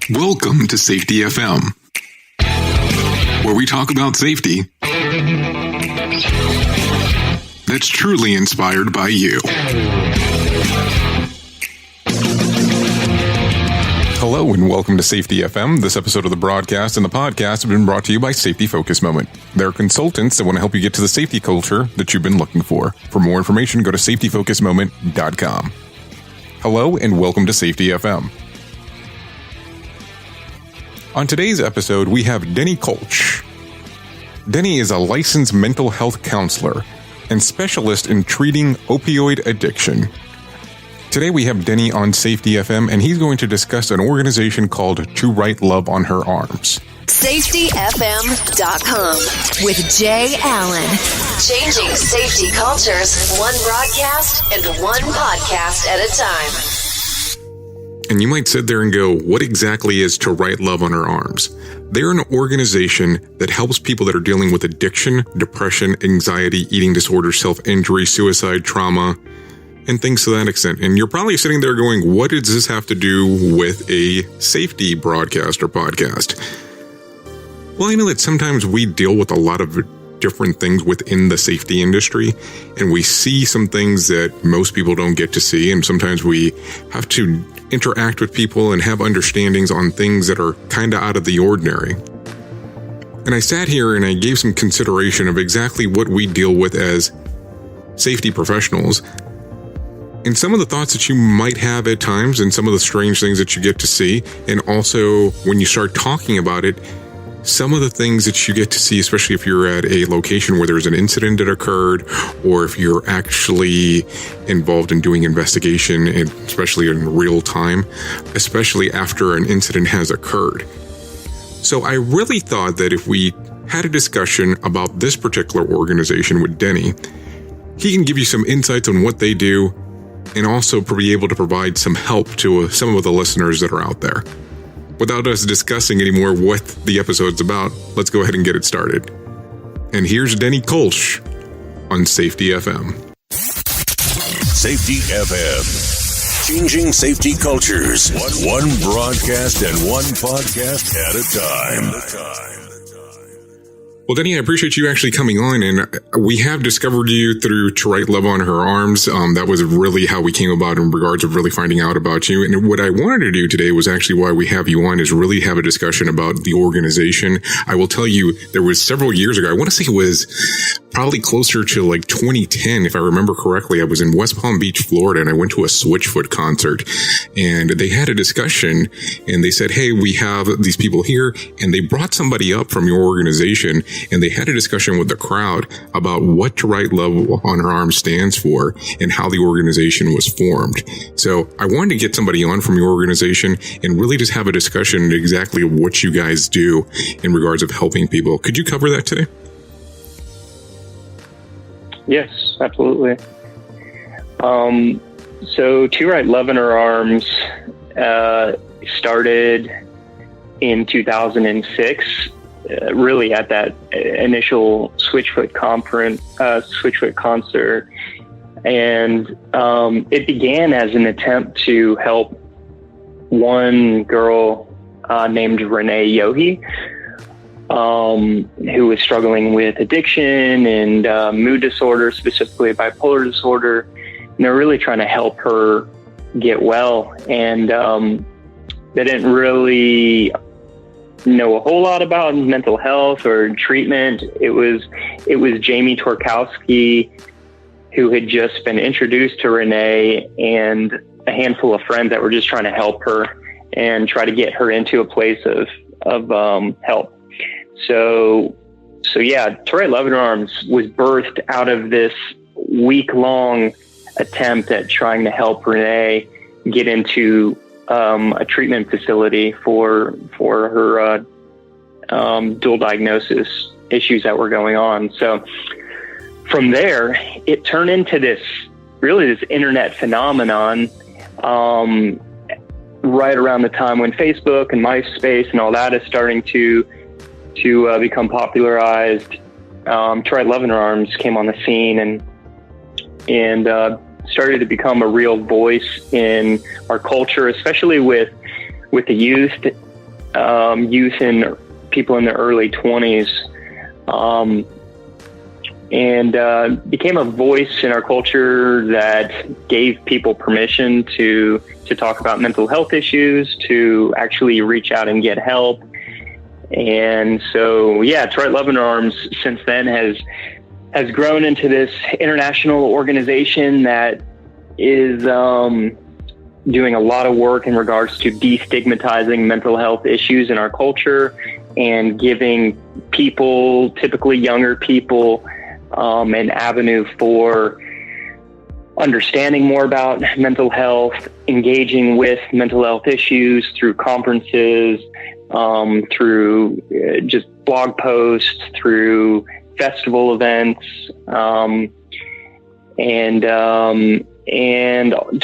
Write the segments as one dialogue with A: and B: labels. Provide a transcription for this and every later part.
A: Welcome to Safety FM, where we talk about safety that's truly inspired by you. Hello and welcome to Safety FM. This episode of the broadcast and the podcast have been brought to you by Safety Focus Moment. They're consultants that want to help you get to the safety culture that you've been looking for. For more information, go to safetyfocusmoment.com. Hello and welcome to Safety FM. On today's episode, we have Denny Kolsch. Denny is a licensed mental health counselor and specialist in treating opioid addiction. Today we have Denny on Safety FM, and he's going to discuss an organization called To Write Love on Her Arms.
B: safetyfm.com with Jay Allen. Changing safety cultures, one broadcast and one podcast at a time.
A: And you might sit there and go, what exactly is To Write Love on Her Arms? They're an organization that helps people that are dealing with addiction, depression, anxiety, eating disorders, self-injury, suicide, trauma, and things to that extent. And you're probably sitting there going, what does this have to do with a safety broadcast or podcast? Well, I know that sometimes we deal with a lot of different things within the safety industry, and we see some things that most people don't get to see, and sometimes we have to interact with people and have understandings on things that are kind of out of the ordinary. And I sat here and I gave some consideration of exactly what we deal with as safety professionals, and some of the thoughts that you might have at times, and some of the strange things that you get to see, and also when you start talking about it, some of the things that you get to see, especially if you're at a location where there's an incident that occurred, or if you're actually involved in doing investigation, and especially in real time, especially after an incident has occurred. So I really thought that if we had a discussion about this particular organization with Denny, he can give you some insights on what they do, and also be able to provide some help to some of the listeners that are out there. Without us discussing anymore what the episode's about, let's go ahead and get it started. And here's Denny Kolsch on Safety FM.
C: Safety FM. Changing safety cultures. One broadcast and one podcast at a time.
A: Well, Denny, I appreciate you actually coming on, and we have discovered you through To Write Love on Her Arms. That was really how we came about in regards of really finding out about you. And what I wanted to do today was actually why we have you on is really have a discussion about the organization. I will tell you, there was several years ago, I want to say it was probably closer to like 2010, if I remember correctly. I was in West Palm Beach, Florida, and I went to a Switchfoot concert, and they had a discussion, and they said, hey, we have these people here, and they brought somebody up from your organization, and they had a discussion with the crowd about what To Write Love on Her Arms stands for and how the organization was formed. So I wanted to get somebody on from your organization and really just have a discussion exactly what you guys do in regards of helping people. Could you cover that today?
D: Yes, absolutely. So To Write Love in Her Arms started in 2006, really at that initial Switchfoot concert. And it began as an attempt to help one girl named Renee Yohe, who was struggling with addiction and mood disorder, specifically bipolar disorder. And they're really trying to help her get well. And they didn't really know a whole lot about mental health or treatment. It was Jamie Torkowski, who had just been introduced to Renee, and a handful of friends that were just trying to help her and try to get her into a place of help. So yeah, To Write Love in Her Arms was birthed out of this week-long attempt at trying to help Renee get into a treatment facility for her dual diagnosis issues that were going on. So from there, it turned into this internet phenomenon right around the time when Facebook and MySpace and all that is starting to become popularized. To Write Love in Her Arms came on the scene and started to become a real voice in our culture, especially with the youth youth and people in their early 20s, and became a voice in our culture that gave people permission to talk about mental health issues, to actually reach out and get help. And so, yeah, To Right Love in Our Arms since then has grown into this international organization that is doing a lot of work in regards to destigmatizing mental health issues in our culture and giving people, typically younger people, an avenue for understanding more about mental health, engaging with mental health issues through conferences, through just blog posts, through festival events, and To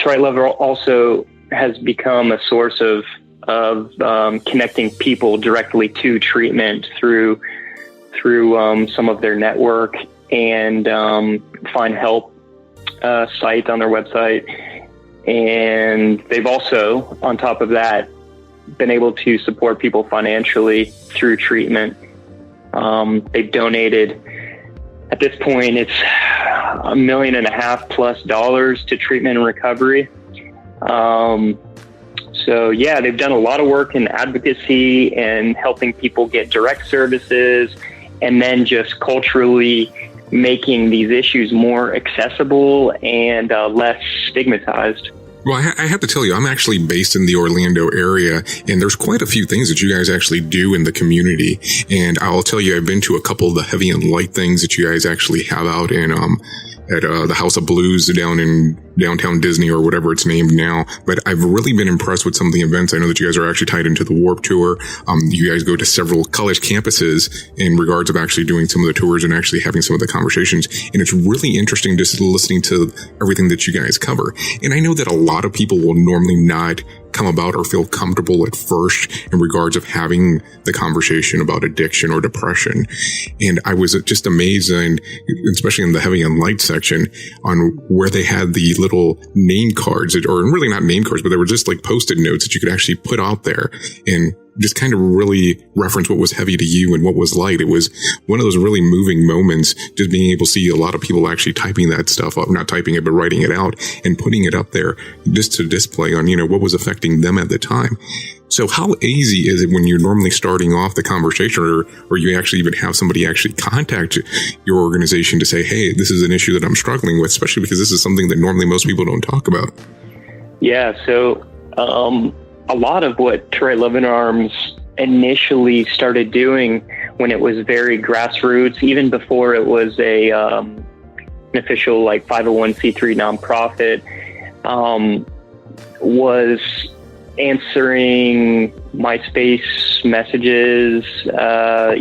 D: Right Love also has become a source of connecting people directly to treatment through some of their network and Find Help site on their website. And they've also, on top of that, been able to support people financially through treatment. They've donated, at this point, it's $1.5 million plus to treatment and recovery. So yeah, they've done a lot of work in advocacy and helping people get direct services, and then just culturally making these issues more accessible and less stigmatized.
A: Well, I have to tell you, I'm actually based in the Orlando area, and there's quite a few things that you guys actually do in the community. And I'll tell you, I've been to a couple of the heavy and light things that you guys actually have out in at the House of Blues down in downtown Disney, or whatever it's named now. But I've really been impressed with some of the events. I know that you guys are actually tied into the Warped Tour. You guys go to several college campuses in regards of actually doing some of the tours and actually having some of the conversations. And it's really interesting just listening to everything that you guys cover. And I know that a lot of people will normally not come about or feel comfortable at first in regards of having the conversation about addiction or depression. And I was just amazed, and especially in the heavy and light section, on where they had the little name cards, or really not name cards, but they were just like Post-it notes that you could actually put out there and just kind of really reference what was heavy to you and what was light. It was one of those really moving moments, just being able to see a lot of people actually typing that stuff up, not typing it, but writing it out and putting it up there just to display on, what was affecting them at the time. So how easy is it when you're normally starting off the conversation, or you actually even have somebody actually contact your organization to say, hey, this is an issue that I'm struggling with, especially because this is something that normally most people don't talk about?
D: Yeah. So, a lot of what To Right Love in Our Arms initially started doing when it was very grassroots, even before it was an official 501c3 nonprofit, was answering MySpace messages,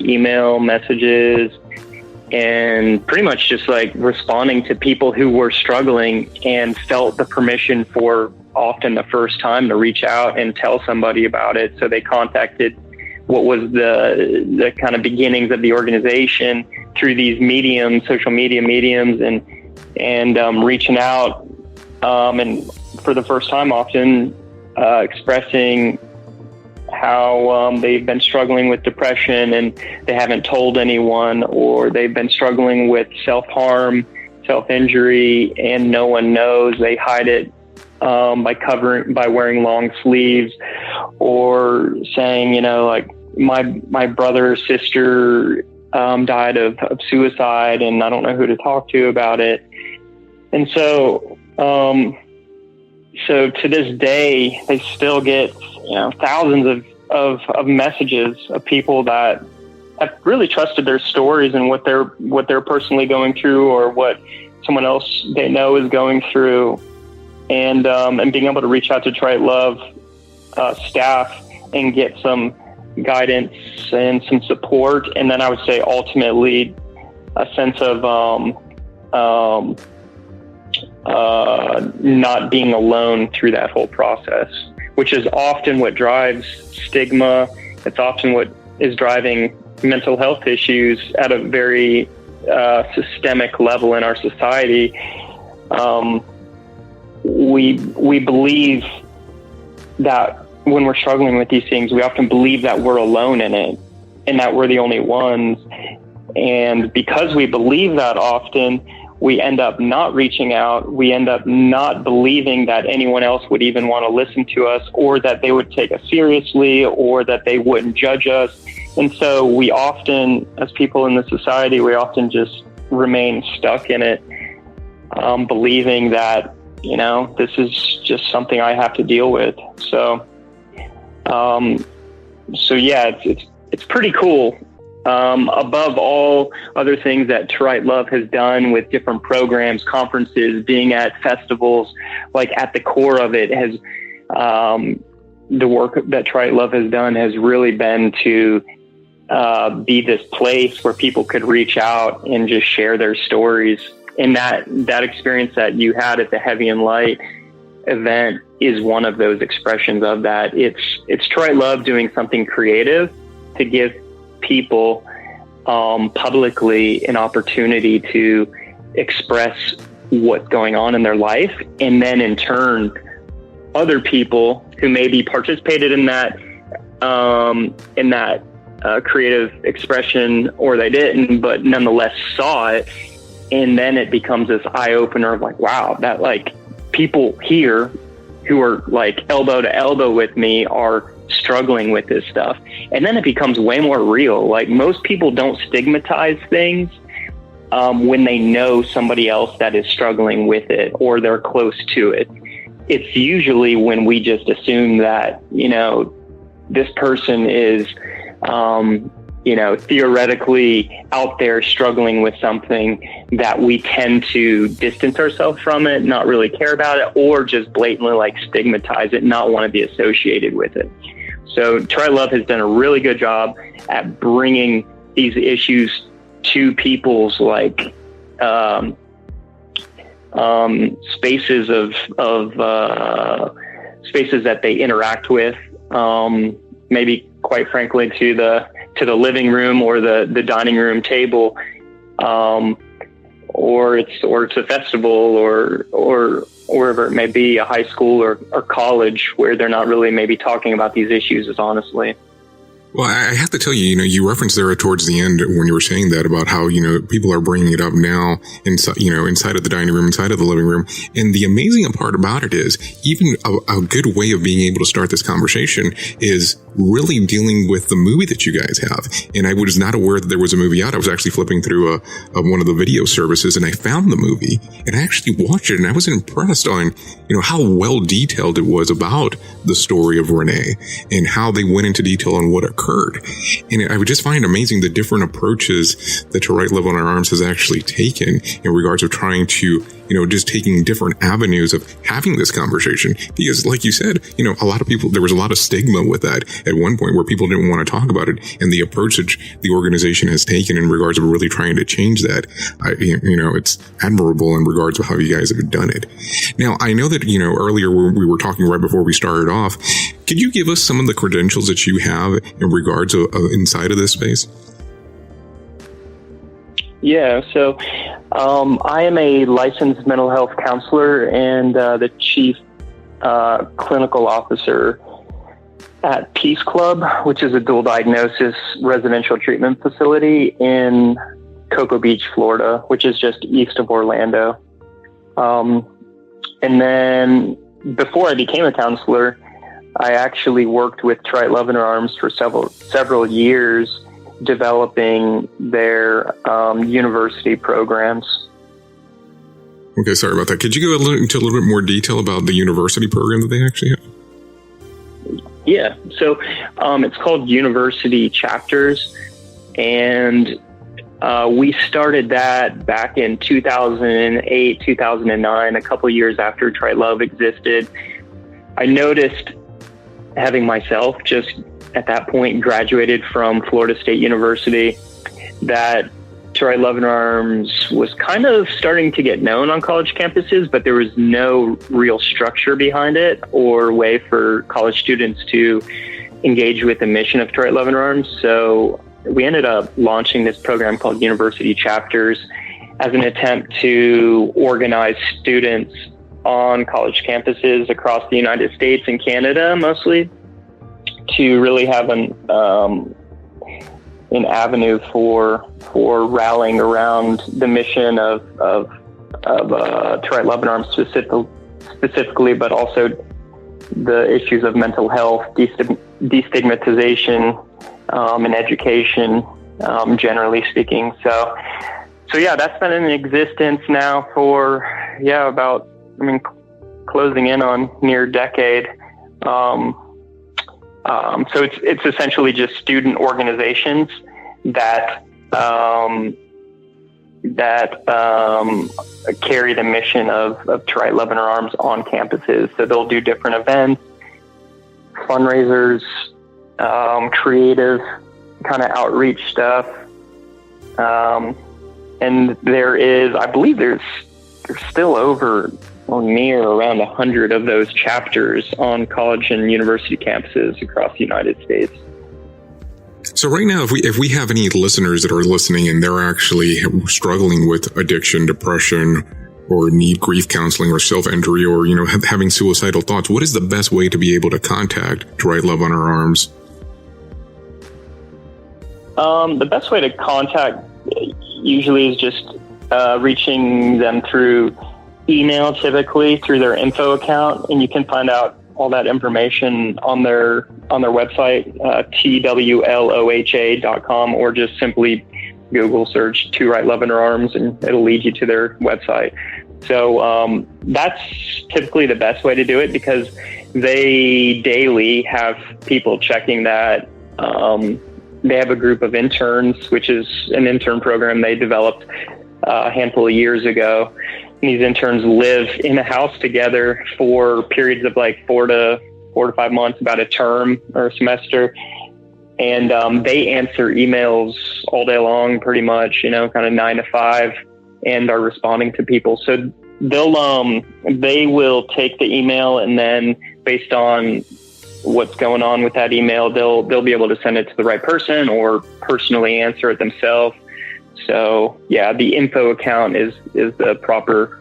D: email messages, and pretty much just responding to people who were struggling and felt the permission for often the first time to reach out and tell somebody about it. So they contacted what was the kind of beginnings of the organization through these mediums, social media mediums, and reaching out, and for the first time often expressing how they've been struggling with depression and they haven't told anyone, or they've been struggling with self-harm, self-injury, and no one knows. They hide it by wearing long sleeves, or saying, my brother or sister died of suicide and I don't know who to talk to about it. And so to this day, they still get thousands of messages of people that have really trusted their stories and what they're personally going through, or what someone else they know is going through, and being able to reach out to To Right Love staff and get some guidance and some support, and then I would say ultimately a sense of not being alone through that whole process, which is often what drives stigma. It's often what is driving mental health issues at a very systemic level in our society. We believe that when we're struggling with these things, we often believe that we're alone in it and that we're the only ones. And because we believe that often, we end up not reaching out. We end up not believing that anyone else would even want to listen to us, or that they would take us seriously, or that they wouldn't judge us. And so we often, as people in the society, we often just remain stuck in it, believing that, you know, this is just something I have to deal with. So yeah, it's pretty cool. Above all other things that To Right Love has done with different programs, conferences, being at festivals, like at the core of it has, the work that To Right Love has done has really been to be this place where people could reach out and just share their stories. And that experience that you had at the Heavy and Light event is one of those expressions of that. It's To Right Love doing something creative to give people publicly an opportunity to express what's going on in their life, and then in turn other people who maybe participated in that creative expression, or they didn't, but nonetheless saw it, and then it becomes this eye-opener of like, wow, that like people here who are like elbow to elbow with me are struggling with this stuff. And then it becomes way more real. Like, most people don't stigmatize things when they know somebody else that is struggling with it, or they're close to it. It's usually when we just assume that, you know, this person is, you know, theoretically out there struggling with something, that we tend to distance ourselves from it, not really care about it, or just blatantly like stigmatize it, not want to be associated with it. So To Right Love has done a really good job at bringing these issues to people's like spaces of spaces that they interact with, maybe quite frankly to the living room or the dining room table, or it's a festival or wherever it may be, a high school or college, where they're not really maybe talking about these issues as honestly.
A: Well, I have to tell you, you know, you referenced there towards the end when you were saying that about how, you know, people are bringing it up now inside, you know, inside of the dining room, inside of the living room. And the amazing part about it is even a good way of being able to start this conversation is really dealing with the movie that you guys have. And I was not aware that there was a movie out. I was actually flipping through one of the video services, and I found the movie, and I actually watched it, and I was impressed on, you know, how well detailed it was about the story of Renee and how they went into detail on what occurred. And I would just find amazing the different approaches that To Right Love on Our Arms has actually taken in regards of trying to, you know, just taking different avenues of having this conversation. Because like you said, you know, a lot of people, there was a lot of stigma with that at one point where people didn't want to talk about it. And the approach that the organization has taken in regards of really trying to change that, you know, it's admirable in regards to how you guys have done it. Now, I know that, you know, earlier we were talking right before we started off. Could you give us some of the credentials that you have in regards of inside of this space?
D: Yeah, so I am a licensed mental health counselor and the chief clinical officer at Peace Club, which is a dual diagnosis residential treatment facility in Cocoa Beach, Florida, which is just east of Orlando. And then before I became a counselor, I actually worked with To Right Love in Our Arms for several years, developing their university programs.
A: Okay, sorry about that. Could you go into a little bit more detail about the university program that they actually have?
D: Yeah, so it's called University Chapters, and we started that back in 2008, 2009, a couple years after To Right Love existed. I noticed, having myself just at that point graduated from Florida State University, that To Right Love in Our Arms was kind of starting to get known on college campuses, but there was no real structure behind it or way for college students to engage with the mission of To Right Love in Our Arms. So we ended up launching this program called University Chapters as an attempt to organize students on college campuses across the United States and Canada mostly, to really have an avenue for rallying around the mission of To Right Love and Arms specifically, but also the issues of mental health, destigmatization, and education, generally speaking. So yeah, that's been in existence now for closing in on near a decade. So it's essentially just student organizations that carry the mission of To Right Love in Our Arms on campuses. So they'll do different events, fundraisers, creative kind of outreach stuff. And I believe there's still over or near around 100 of those chapters on college and university campuses across the United States.
A: So right now, if we have any listeners that are listening and they're actually struggling with addiction, depression, or need grief counseling or self-injury, or, having suicidal thoughts, what is the best way to be able to contact To Right Love on Our Arms?
D: The best way to contact usually is just reaching them through email, typically through their info account, and you can find out all that information on their website, twloha.com, or just simply Google search To Right Love in Our Arms, and it'll lead you to their website. So that's typically the best way to do it, because they daily have people checking that. They have a group of interns, which is an intern program they developed a handful of years ago. And these interns live in a house together for periods of like 4 to 5 months, about a term or a semester. And they answer emails all day long, pretty much, kind of 9 to 5, and are responding to people. So they will take the email, and then based on what's going on with that email, they'll be able to send it to the right person or personally answer it themselves. So yeah, the info account is the proper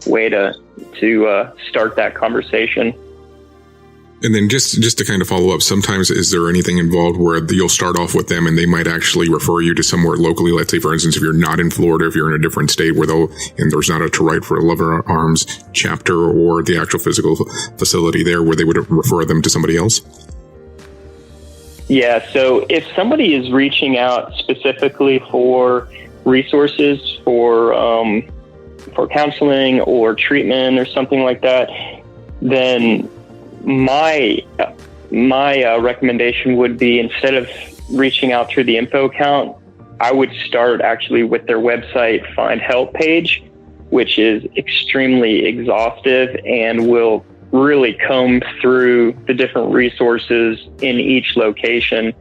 D: way to start that conversation.
A: And then just to kind of follow up, sometimes is there anything involved where you'll start off with them and they might actually refer you to somewhere locally? Let's say, for instance, if you're not in Florida, if you're in a different state where there's not a To Right for Love in Our Arms chapter or the actual physical facility there, where they would refer them to somebody else?
D: Yeah. So if somebody is reaching out specifically for resources for counseling or treatment or something like that, then my recommendation would be, instead of reaching out through the info account, I would start actually with their website Find Help page, which is extremely exhaustive and will really comb through the different resources in each location.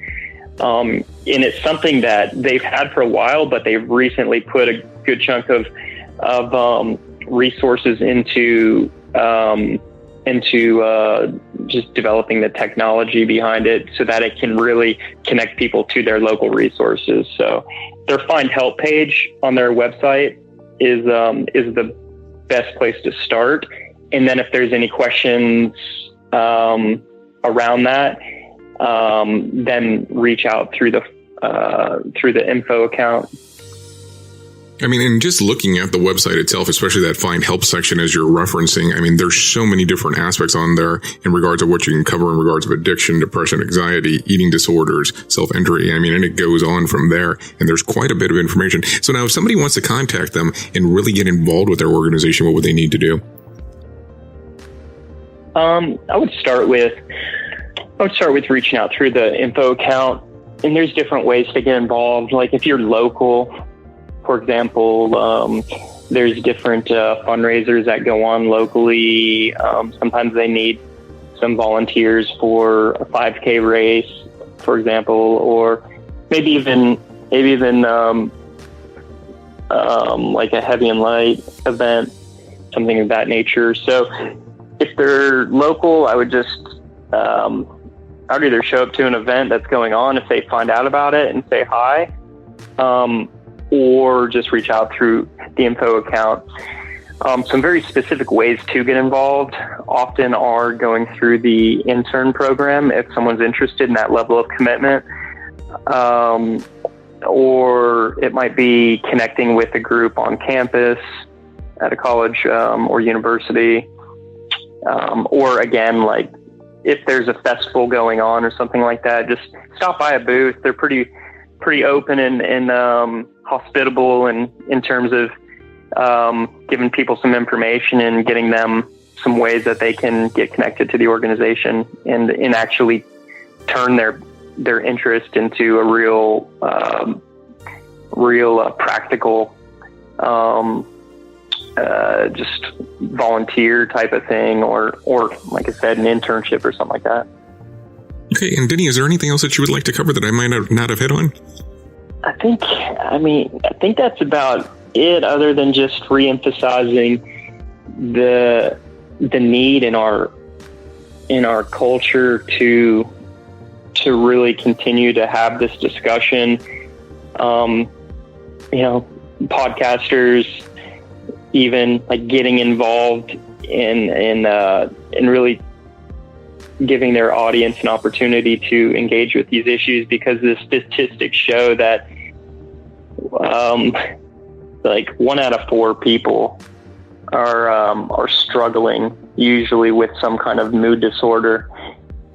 D: And it's something that they've had for a while, but they've recently put a good chunk of resources into just developing the technology behind it so that it can really connect people to their local resources. So their Find Help page on their website is the best place to start. And then if there's any questions around that, then reach out through the info account.
A: I mean, and just looking at the website itself, especially that Find Help section as you're referencing, I mean, there's so many different aspects on there in regards to what you can cover in regards of addiction, depression, anxiety, eating disorders, self-injury. I mean, and it goes on from there, and there's quite a bit of information. So now if somebody wants to contact them and really get involved with their organization, what would they need to do?
D: I would start with reaching out through the info account, and there's different ways to get involved. Like if you're local, for example, there's different fundraisers that go on locally. Sometimes they need some volunteers for a 5K race, for example, or maybe even like a heavy and light event, something of that nature. So if they're local, I would just I would either show up to an event that's going on if they find out about it and say hi, or just reach out through the info account. Some very specific ways to get involved often are going through the intern program if someone's interested in that level of commitment. Or it might be connecting with a group on campus at a college or university. Or again, like if there's a festival going on or something like that, just stop by a booth. They're pretty open and hospitable and in terms of giving people some information and getting them some ways that they can get connected to the organization and actually turn their interest into a real practical, just volunteer type of thing, or like I said, an internship or something like that.
A: Okay, and Denny, is there anything else that you would like to cover that I might not have hit on?
D: I think that's about it, other than just reemphasizing the need in our culture to really continue to have this discussion. Podcasters even like getting involved in really giving their audience an opportunity to engage with these issues, because the statistics show that like 1 out of 4 people are struggling usually with some kind of mood disorder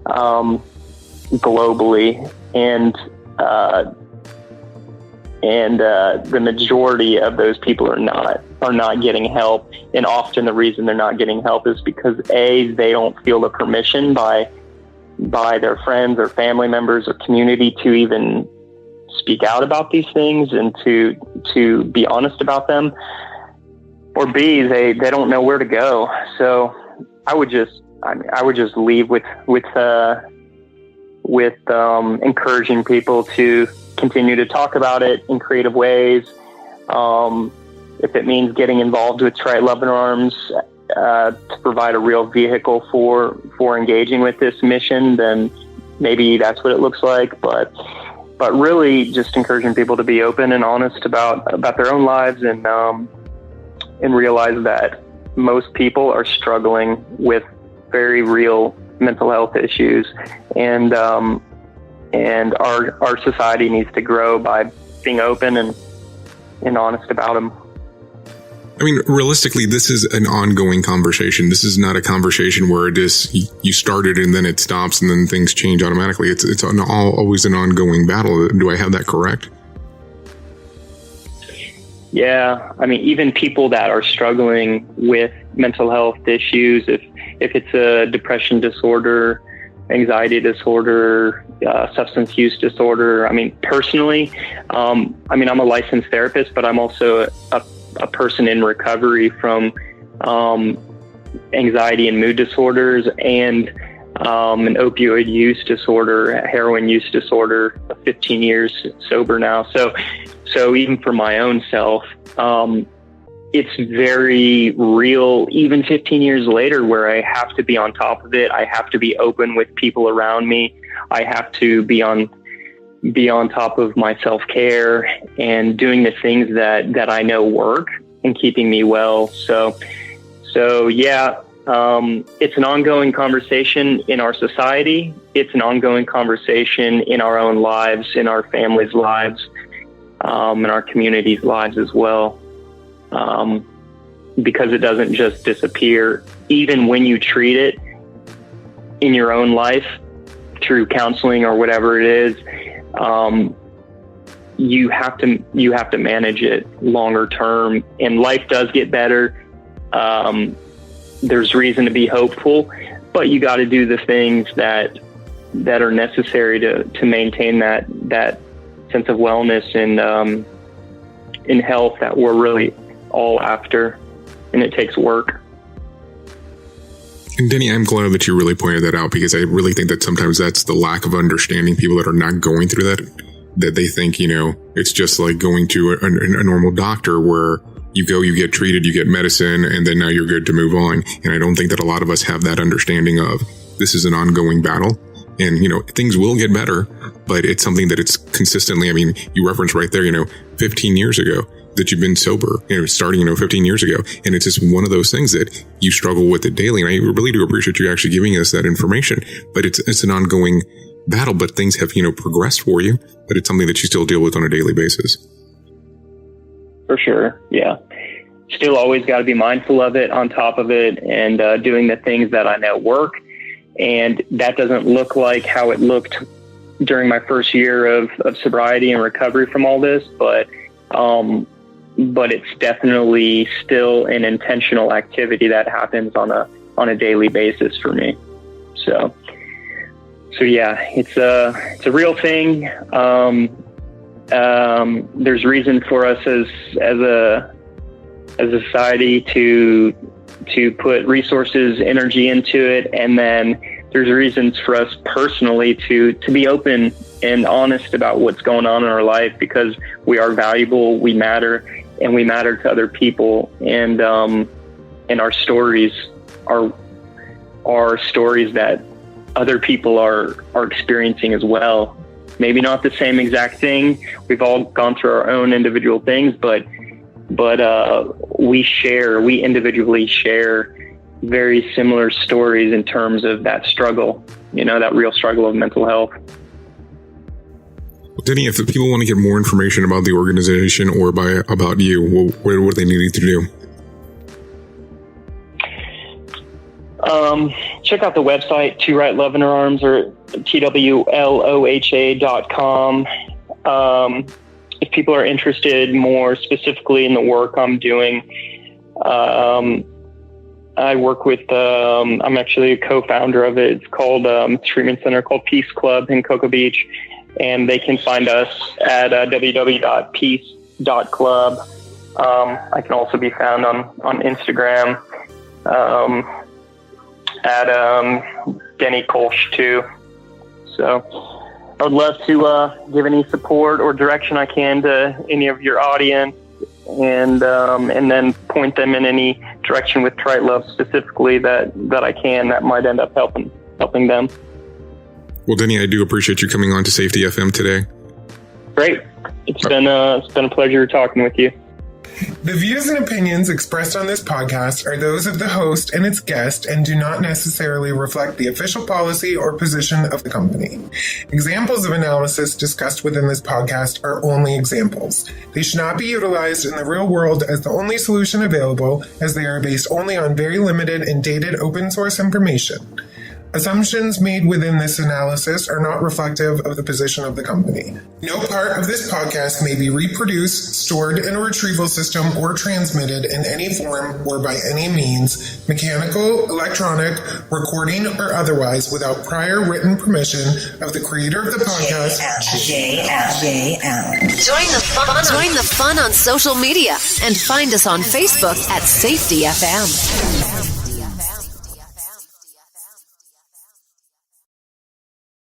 D: globally, and the majority of those people are not getting help. And often the reason they're not getting help is because they don't feel the permission by their friends or family members or community to even speak out about these things and to be honest about them, or B, they don't know where to go. So I would just leave with encouraging people to continue to talk about it in creative ways. If it means getting involved with Right Love in Arms to provide a real vehicle for engaging with this mission, then maybe that's what it looks like. But really just encouraging people to be open and honest about their own lives and realize that most people are struggling with very real mental health issues, and our society needs to grow by being open and honest about them.
A: I mean, realistically, this is an ongoing conversation. This is not a conversation where it is you started and then it stops and then things change automatically. It's always an ongoing battle. Do I have that correct?
D: Yeah, I mean, even people that are struggling with mental health issues, if it's a depression disorder, anxiety disorder, substance use disorder. I mean, personally, I'm a licensed therapist, but I'm also a person in recovery from anxiety and mood disorders and an opioid use disorder, heroin use disorder, 15 years sober now. So even for my own self, it's very real, even 15 years later, where I have to be on top of it. I have to be open with people around me. I have to be on top of my self-care and doing the things that I know work and keeping me well. So yeah, it's an ongoing conversation in our society. It's an ongoing conversation in our own lives, in our families' lives, in our communities' lives as well. Because it doesn't just disappear. Even when you treat it in your own life through counseling or whatever it is, you have to manage it longer term, and life does get better. There's reason to be hopeful, but you got to do the things that are necessary to maintain that sense of wellness and in health that we're really all after, and it takes work.
A: And Denny, I'm glad that you really pointed that out, because I really think that sometimes that's the lack of understanding. People that are not going through that they think, it's just like going to a normal doctor where you go, you get treated, you get medicine, and then now you're good to move on. And I don't think that a lot of us have that understanding of this is an ongoing battle. And, things will get better, but it's something that it's consistently, I mean, you referenced right there, 15 years ago, that you've been sober, starting, 15 years ago. And it's just one of those things that you struggle with it daily. And I really do appreciate you actually giving us that information, but it's an ongoing battle, but things have, progressed for you, but it's something that you still deal with on a daily basis.
D: For sure. Yeah. Still always got to be mindful of it, on top of it, and doing the things that I know work. And that doesn't look like how it looked during my first year of sobriety and recovery from all this, but it's definitely still an intentional activity that happens on a daily basis for me. So yeah, it's a real thing. There's reason for us as a society to put resources, energy into it, and then there's reasons for us personally to be open and honest about what's going on in our life, because we are valuable, we matter, and we matter to other people, and our stories are stories that other people are experiencing as well. Maybe not the same exact thing. We've all gone through our own individual things, but we individually share very similar stories in terms of that struggle, that real struggle of mental health.
A: Well, Denny, if the people want to get more information about the organization or about you, what do they need to do?
D: Check out the website, To Write Love in Her Arms, or twloha.com. If people are interested more specifically in the work I'm doing, I work with, I'm actually a co-founder of it. It's called a treatment center called Peace Club in Cocoa Beach. And they can find us at www.peace.club. I can also be found on Instagram at Denny Kolsch too. So I would love to give any support or direction I can to any of your audience, and then point them in any direction with Trite Love specifically that I can, that might end up helping them.
A: Well, Denny, I do appreciate you coming on to Safety FM today.
D: Great. It's been a pleasure talking with you.
E: The views and opinions expressed on this podcast are those of the host and its guest and do not necessarily reflect the official policy or position of the company. Examples of analysis discussed within this podcast are only examples. They should not be utilized in the real world as the only solution available, as they are based only on very limited and dated open source information. Assumptions made within this analysis are not reflective of the position of the company. No part of this podcast may be reproduced, stored in a retrieval system, or transmitted in any form or by any means, mechanical, electronic, recording, or otherwise, without prior written permission of the creator of the podcast,
B: Jay Allen. Join the fun on social media and find us on Facebook at Safety FM.